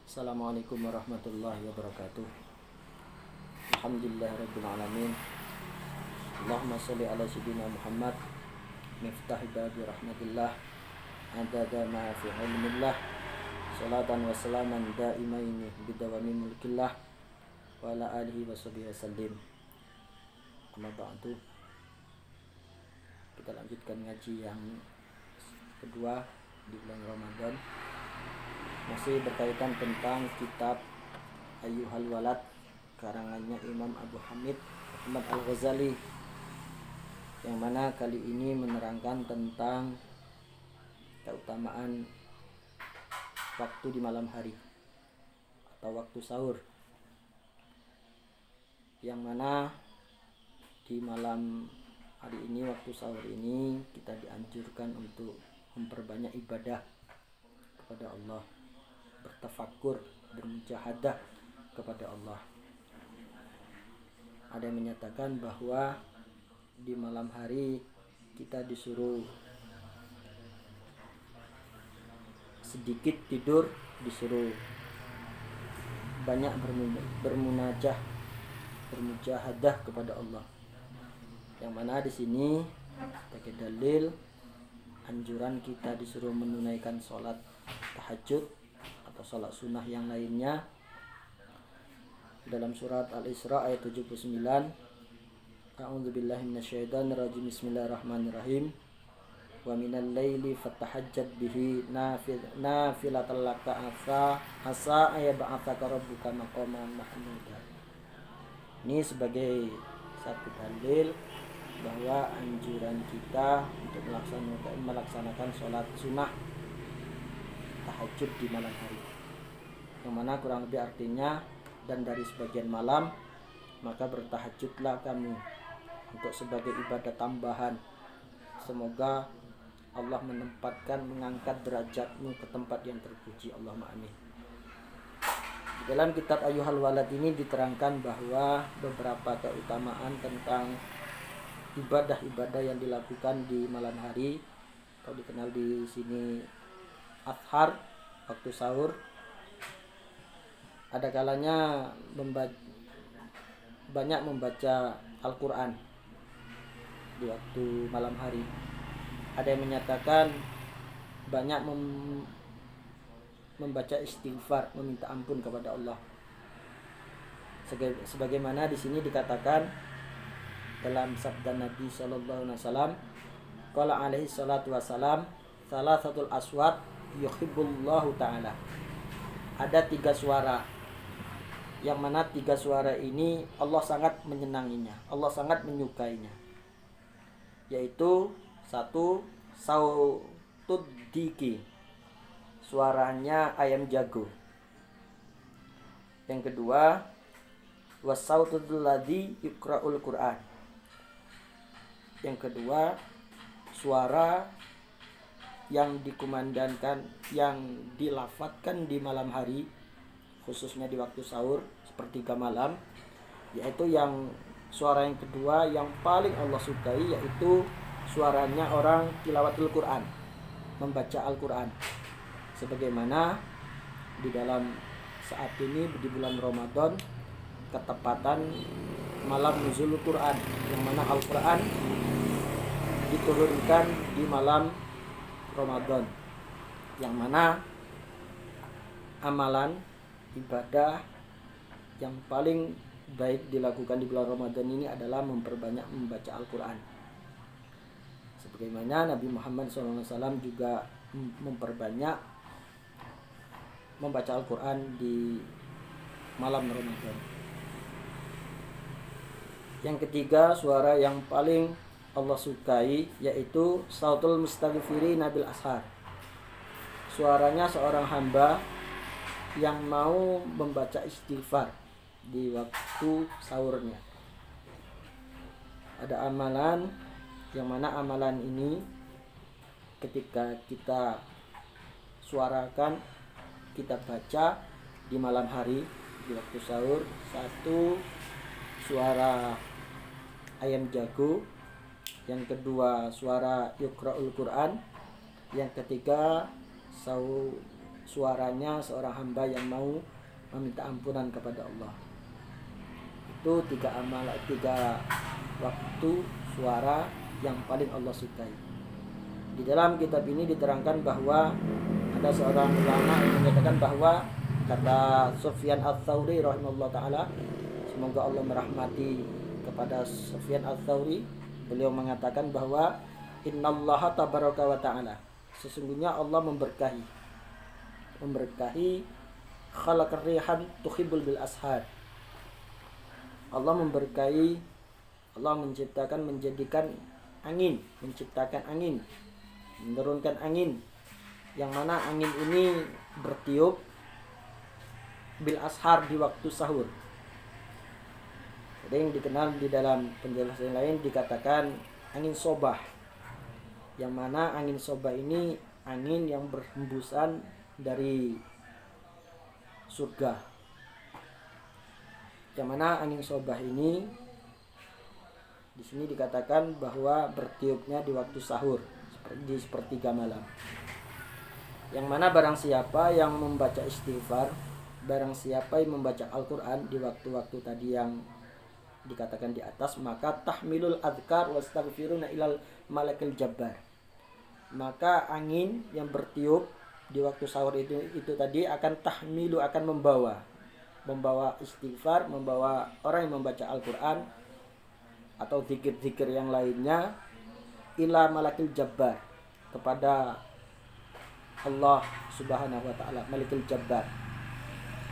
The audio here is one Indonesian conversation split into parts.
Assalamualaikum warahmatullahi wabarakatuh. Alhamdulillahirabbil alamin. Allahumma shalli ala sayyidina Muhammad miftah babi rahmatillah adada ma fi ilmillah salatan wa salaman daimaini bidawami mulkillah wa ala alihi wa sahbihi wasallim. Amma ba'du. Kita lanjutkan ngaji yang kedua di bulan Ramadan, masih berkaitan tentang kitab Ayyuhal Walad karangannya Imam Abu Hamid Ahmad Al-Ghazali, yang mana kali ini menerangkan tentang keutamaan waktu di malam hari atau waktu sahur, yang mana di malam hari ini, waktu sahur ini, kita dianjurkan untuk memperbanyak ibadah kepada Allah, bertafakur, bermujahadah kepada Allah. Ada yang menyatakan bahwa di malam hari kita disuruh sedikit tidur, disuruh banyak bermunajah, bermujahadah kepada Allah. Yang mana di sini sebagai dalil anjuran kita disuruh menunaikan sholat tahajud atau sholat sunnah yang lainnya dalam surat Al-Isra ayat 79. A'udzubillahi minasyaitonir rajim. Bismillahirrahmanirrahim. Wa minal laili fatahajjad bihi nafilatan laka asa ayyab'atsaka rabbuka maqaman mahmuda. Ini sebagai satu dalil bahwa anjuran kita untuk melaksanakan sholat sunnah tahajud di malam hari, yang mana kurang lebih artinya, dan dari sebagian malam maka bertahajudlah kamu untuk sebagai ibadah tambahan. Semoga Allah mengangkat derajatmu ke tempat yang terpuji. Allahumma amin. Di dalam kitab Ayyuhal Walad ini diterangkan bahwa beberapa keutamaan tentang ibadah-ibadah yang dilakukan di malam hari, atau dikenal di sini ashar, waktu sahur. Ada kalanya banyak membaca Al-Quran di waktu malam hari. Ada yang menyatakan banyak membaca istighfar, meminta ampun kepada Allah. Sebagaimana di sini dikatakan dalam sabda Nabi sallallahu alaihi wasallam, qala alaihi salatu wasalam, salasatul aswat yuhibbullahu ta'ala. Ada 3 suara, yang mana 3 suara ini Allah sangat menyenanginya, Allah sangat menyukainya, yaitu 1. Sautud diki, suaranya ayam jago. Yang kedua, wasautul ladzi yuqra'ul Qur'an. Yang kedua, suara yang dikumandangkan, yang dilafatkan di malam hari, khususnya di waktu sahur sepertiga malam, yaitu yang suara yang kedua yang paling Allah sukai, yaitu suaranya orang tilawatul Quran, membaca Al-Quran. Sebagaimana di dalam saat ini di bulan Ramadan, ketepatan malam nuzul Quran, yang mana Al-Quran diturunkan di malam Ramadan, yang mana amalan ibadah yang paling baik dilakukan di bulan Ramadan ini adalah memperbanyak membaca Al-Quran. Sebagaimana Nabi Muhammad SAW juga memperbanyak membaca Al-Quran di malam Ramadan. Yang ketiga, suara yang paling Allah sukai, yaitu sautul mustaghfiri nabil ashar, suaranya seorang hamba yang mau membaca istighfar di waktu sahurnya. Ada amalan, yang mana amalan ini ketika kita suarakan, kita baca di malam hari di waktu sahur. 1. Suara ayam jago. Yang kedua, suara yuqra'ul Quran. Yang ketiga, suaranya seorang hamba yang mau meminta ampunan kepada Allah. Itu 3 waktu suara yang paling Allah sukai. Di dalam kitab ini diterangkan bahwa ada seorang ulama yang mengatakan bahwa, kata Sufyan Ats-Tsauri rahimahullah taala, semoga Allah merahmati kepada Sufyan Ats-Tsauri, beliau mengatakan bahwa innallaha tabaraka wa taala, sesungguhnya Allah memberkahi khalaqar rihan tuhibbul bil ashar. Allah memberkahi, Allah menjadikan angin, menciptakan angin, menurunkan angin, yang mana angin ini bertiup bil ashar, di waktu sahur. Ada yang dikenal di dalam penjelasan lain dikatakan angin sobah, yang mana angin sobah ini angin yang berhembusan dari surga. Yang mana angin sobah ini di sini dikatakan bahwa bertiupnya di waktu sahur, di sepertiga malam. Yang mana barang siapa yang membaca istighfar, barang siapa yang membaca Al-Quran di waktu-waktu tadi yang dikatakan di atas, maka tahmilul adhkar wastaghfiruna ilal malakil jabbar. Maka angin yang bertiup di waktu sahur itu tadi akan tahmilu, akan membawa istighfar, membawa orang yang membaca Al-Quran atau zikir-zikir yang lainnya ila malakil jabbar, kepada Allah subhanahu wa ta'ala, malikul jabbar,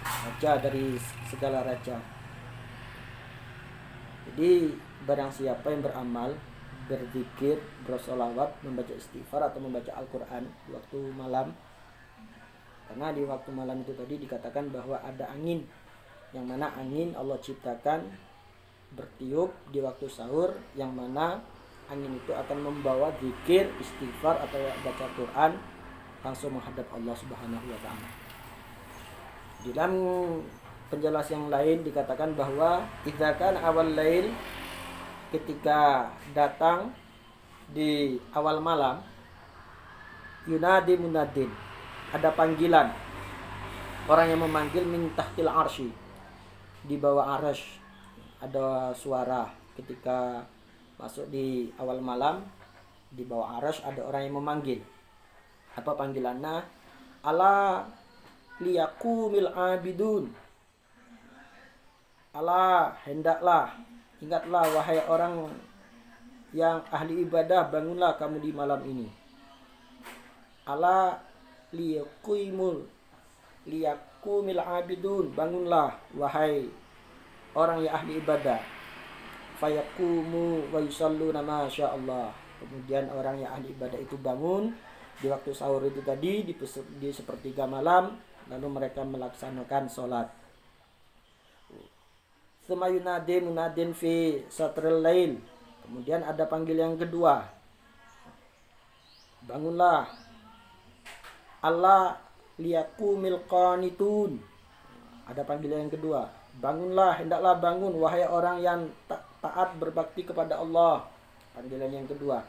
raja dari segala raja. Jadi barang siapa yang beramal, berzikir, bersolawat, membaca istighfar atau membaca Al-Quran di waktu malam, karena di waktu malam itu tadi dikatakan bahwa ada angin, yang mana angin Allah ciptakan bertiup di waktu sahur, yang mana angin itu akan membawa zikir, istighfar atau baca Quran langsung menghadap Allah Subhanahu wa taala. Di dalam penjelasan yang lain dikatakan bahwa idza kana awal lail, ketika datang di awal malam, yunadi munadin, ada panggilan, orang yang memanggil min tahtil arsy, di bawah arsy ada suara. Ketika masuk di awal malam, di bawah arsy ada orang yang memanggil. Apa panggilannya? Ala liyakumil abidun, ala hendaklah, ingatlah wahai orang yang ahli ibadah, bangunlah kamu di malam ini. Ala liyakumil abidun, bangunlah wahai orang yang ahli ibadah. Fayaqumu wa yusalluna ma sya'allah. Kemudian orang yang ahli ibadah itu bangun di waktu sahur itu tadi, di sepertiga malam, lalu mereka melaksanakan sholat. Tsumma yunadi munadin fi satril lail. Kemudian ada panggil yang kedua. Bangunlah. Allah liyakumil qanitun. Ada panggilan yang kedua. Bangunlah, hendaklah bangun wahai orang yang taat berbakti kepada Allah. Panggilan yang kedua.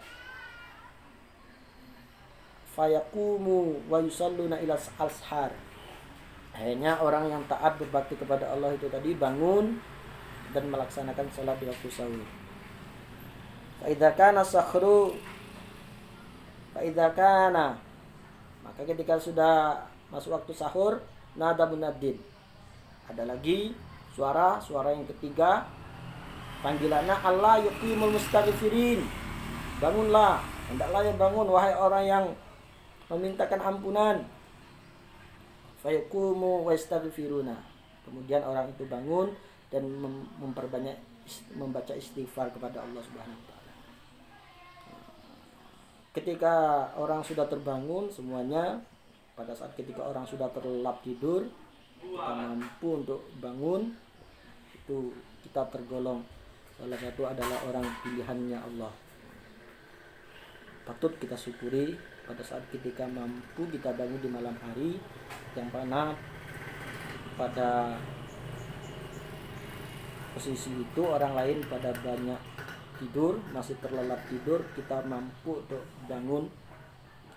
Fayaqumu wa yusalluna ila al-ashar. Akhirnya orang yang taat berbakti kepada Allah itu tadi bangun dan melaksanakan salat di waktu sahur. Fa idza kana sakhru, maka ketika sudah masuk waktu sahur, nada munadin, ada lagi suara yang ketiga, panggilannya Allah yuqimul mustaghfirin. Bangunlah, hendaklah yang bangun wahai orang yang memintakan ampunan. Fayaqumu wa yastaghfiruna. Kemudian orang itu bangun dan memperbanyak membaca istighfar kepada Allah Subhanahu wa taala. Ketika orang sudah terbangun semuanya, pada saat ketika orang sudah terlelap tidur, kita mampu untuk bangun, itu kita tergolong salah satu adalah orang pilihannya Allah. Patut kita syukuri pada saat ketika mampu kita bangun di malam hari, yang mana pada posisi itu orang lain pada banyak tidur, masih terlelap tidur, kita mampu untuk bangun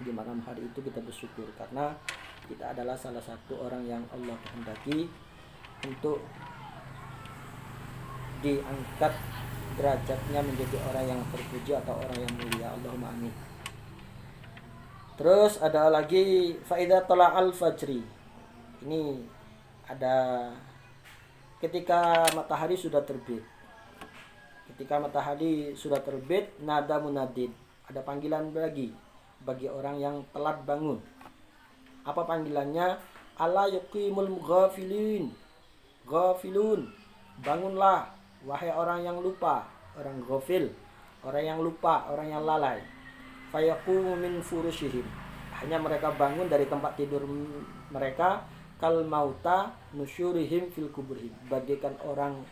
di malam hari itu, kita bersyukur karena kita adalah salah satu orang yang Allah kehendaki untuk diangkat derajatnya menjadi orang yang terpuji atau orang yang mulia. Allahumma amin. Terus ada lagi faida tala'al fajri. Ini ada ketika matahari sudah terbit. Ketika matahari sudah terbit, nada munadid. Ada panggilan bagi orang yang telat bangun. Apa panggilannya? Ala yuqimul ghafilin. Ghafilun. Bangunlah wahai orang yang lupa, orang ghafil, orang yang lupa, orang yang lalai. Fayaqumu min furushihim. Hanya mereka bangun dari tempat tidur mereka, kal mauta nusyurihim fil kuburihim. Bagaikan orang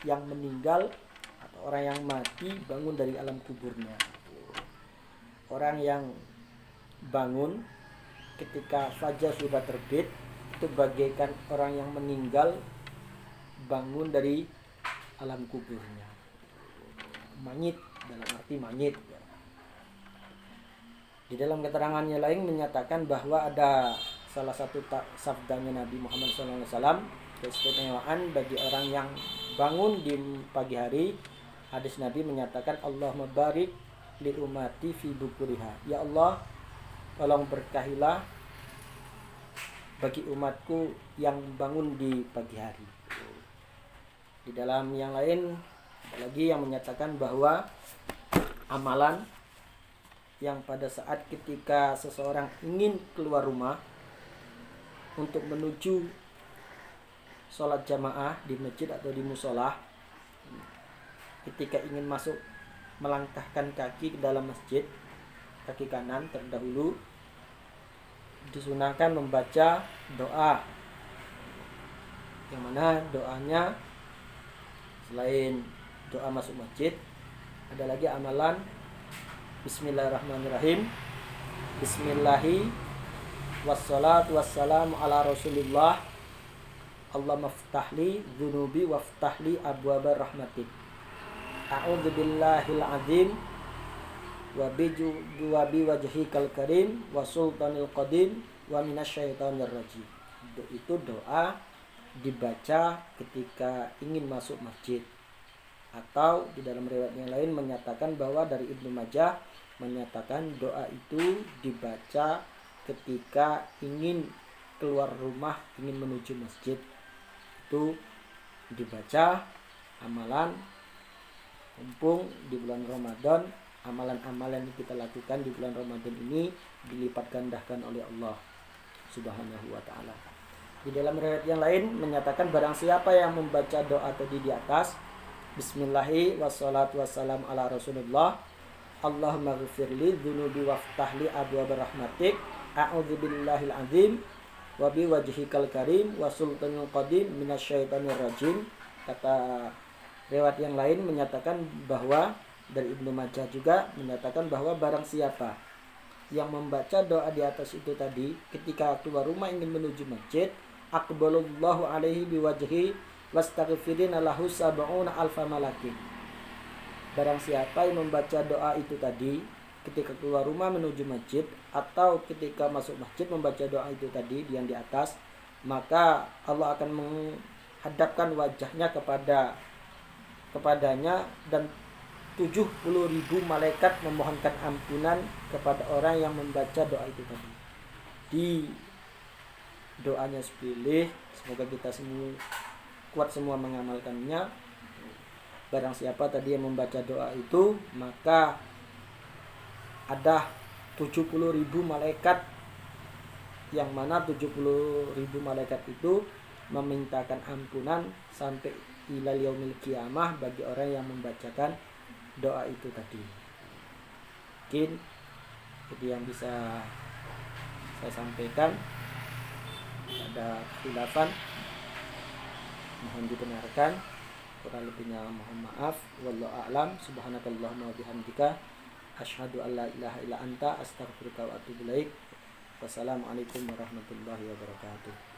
yang meninggal atau orang yang mati bangun dari alam kuburnya. Orang yang bangun ketika fajar sudah terbit itu bagaikan orang yang meninggal bangun dari alam kuburnya. Manyit, dalam arti manyit. Di dalam keterangannya lain menyatakan bahwa ada salah satu sabdanya Nabi Muhammad SAW, keistimewaan bagi orang yang bangun di pagi hari. Hadis Nabi menyatakan, Allahumma barik li ummati fi bukuriha. Ya Allah, tolong berkahilah bagi umatku yang bangun di pagi hari. Di dalam yang lain ada lagi yang menyatakan bahwa amalan yang pada saat ketika seseorang ingin keluar rumah untuk menuju sholat jamaah di masjid atau di musola, ketika ingin masuk melangkahkan kaki ke dalam masjid, kaki kanan terdahulu disunahkan membaca doa, yang mana doanya selain doa masuk masjid ada lagi amalan Bismillahirrahmanirrahim. Bismillahi wassalatu wassalamu ala rasulillah. Allahumma ftahli dhunubi waftahli abwaba rahmatik. A'udzu billahil azim wa bi wajhikal karim wa sultanil qadim wa minasyaitonir rajim. Itu doa dibaca ketika ingin masuk masjid. Atau di dalam riwayat yang lain menyatakan bahwa dari Ibnu Majah menyatakan doa itu dibaca ketika ingin keluar rumah, ingin menuju masjid. Itu dibaca amalan mumpung di bulan Ramadan, amalan-amalan yang kita lakukan di bulan Ramadan ini dilipat gandakan oleh Allah Subhanahu wa taala. Di dalam riwayat yang lain menyatakan barang siapa yang membaca doa tadi di atas, Bismillahi wassalatu wassalamu ala rasulillah, Allahumma ghfirli dhunubi waftahli abwaba rahmatik, a'udzu billahil azim wa bi wajhikal karim wa sultanil qadim minasyaitonir rajim. Kata riwayat yang lain menyatakan bahwa dari Ibnu Majah juga menyatakan bahwa barang siapa yang membaca doa di atas itu tadi ketika keluar rumah ingin menuju masjid, aqbalallahu alaihi biwajhi wastaghfirina lahu sab'una alfa malakin. Barang siapa yang membaca doa itu tadi ketika keluar rumah menuju masjid atau ketika masuk masjid membaca doa itu tadi yang di atas, maka Allah akan menghadapkan wajahnya kepadanya dan 70.000 malaikat memohonkan ampunan kepada orang yang membaca doa itu tadi. Di doanya sepilih, semoga kita semua kuat semua mengamalkannya. Barang siapa tadi yang membaca doa itu, maka ada 70.000 malaikat, yang mana 70.000 malaikat itu memintakan ampunan sampai ilal yaumil qiyamah bagi orang yang membacakan doa itu tadi. Mungkin itu yang bisa saya sampaikan. Ada khilafan, mohon dibenarkan, kurang lebihnya mohon maaf. Wallahu a'lam. Subhanakallahumma wa bihamdika asyhadu an la ilaha illa anta astaghfiruka wa atubu ilaik. Wassalamualaikum warahmatullahi wabarakatuh.